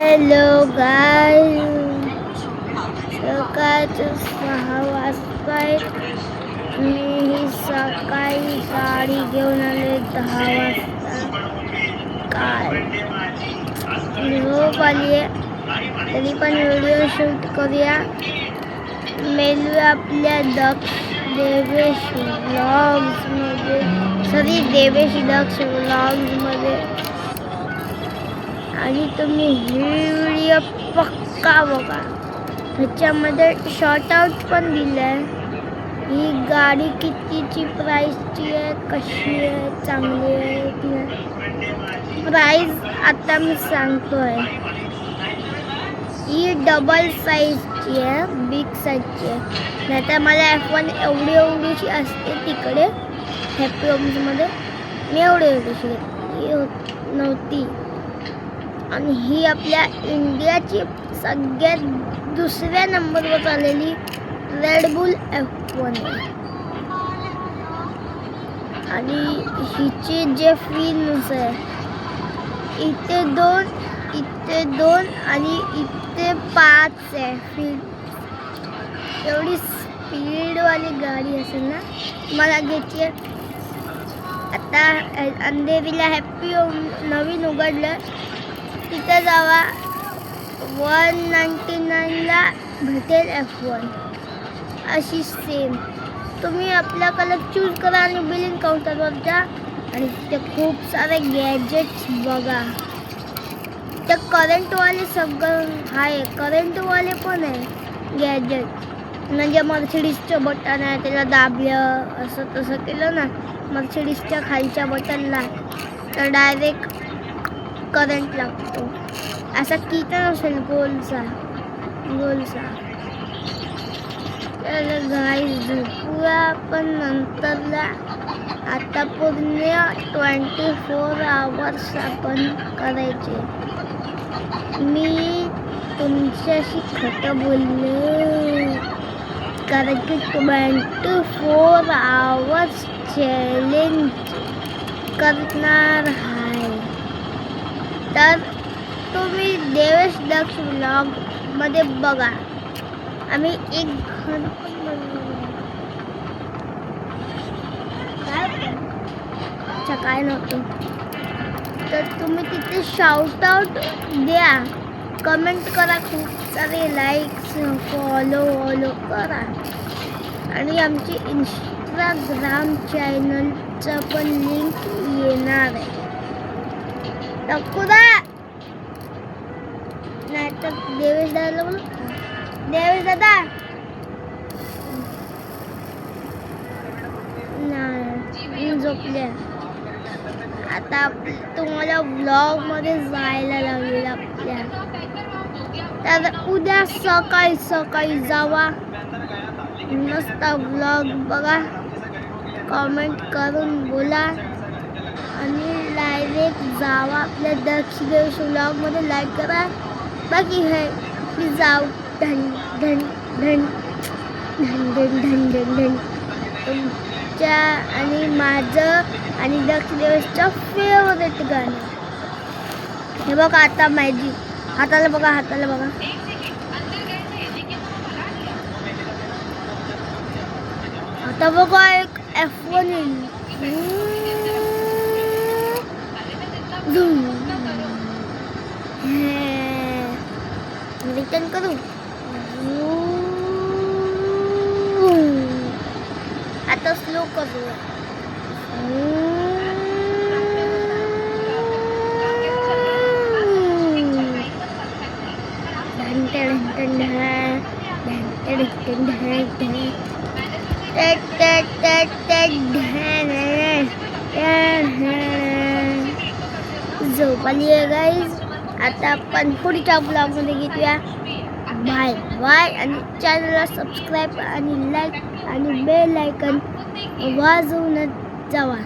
Hello guys, सकाळचे 6 वाजतायत. मी सकाळी गाडी घेऊन आले 10 वाजता. काय झोप आली आहे, तरी पण व्हिडिओ शूट करूया. मेलू आपल्या देवेश व्लॉग्समध्ये, देवेश दक्ष व्लॉग्समध्ये. आणि तुम्ही ही व्हिडिओ पक्का बघा. ह्याच्यामध्ये शॉर्ट आउट पण दिलंय. ही गाडी कितीची प्राइसची आहे, कशी आहे, चांगली आहे की नाही. प्राइस आता मी सांगतोय. ही डबल साईजची आहे, बिग साईजची आहे. नाहीतर मला F1 एवढीशी असते तिकडे हॅपी होम्समध्ये. मी एवढीशी घेतली नव्हती. आणि ही आपल्या इंडियाची सगळ्यात दुसऱ्या नंबरवर आलेली रेड बुल F1 आहे. आणि हिचे जे फिन्स आहे, इथे दोन आणि इथे 5 आहे फिन. एवढी स्पीडवाली गाडी असेल ना. मला घ्यायची आहे. आता अंधेरीला हॅपी होम नवीन उघडलं, तिथे जावा. 199ला भेटेल F1 अशी सेम. तुम्ही आपला कलर चूज करा आणि बिलिंग काउंटरवर जा आणि तिथे खूप सारे गॅजेट्स बघा. ते करंटवाले सगळं आहे, करंटवाले पण आहे गॅजेट. म्हणजे मर्सिडीजचं बटन आहे, त्याला दाबलं असं तसं केलं ना मर्सिडीजच्या खालच्या बटनला, तर डायरेक्ट करंट लागतो. असा किती नसेल गोलचा. तर गाईस झोपूया आपण नंतरला. आता पूर्ण 24 आवर्स आपण करायचे. मी तुमच्याशी खोटं बोलले, कारण की 24 आवर्स चॅलेंज करणार आहे. तर तुम्ही देवेश दक्ष व्लॉग मध्ये बघा. आम्ही एक घर पण बनवलं. काय नव्हतं, तर तुम्ही तिथे शाउट आउट द्या, कमेंट करा, खूप सारे लाईक्स, फॉलो करा. आणि आमची इंस्टाग्राम चॅनलचं पण लिंक येणार आहे. टाकूदा नाही तर देवेश दादाला बोल. देवेश दादा नाही झोपले. आता तुम्हाला व्लॉग मध्ये जायला लागेल आपल्या. तर उद्या सकाळी जावा, मस्त व्लॉग बघा, कमेंट करून बोला आणि डायरेक्ट जावा आपल्या दक्ष देवेश व्लॉग मध्ये. लाईक करा. बाकी है मी जाऊ. धन धन धन धन धन धन धन धन. तुमच्या आणि माझं आणि दक्ष देवेशचं फेवरेट गाणं हे बघा. आता मॅजिक हाताला बघा. आता बघा एक F1 रिटर्न करू. आता स्लो करू. झोप आली आहे गाईज. आता आपण पुढच्या ब्लॉगमध्ये घेऊया. Bye bye. आणि चॅनलला सबस्क्राईब आणि लाईक आणि बेल आयकॉन वाजवून जावा.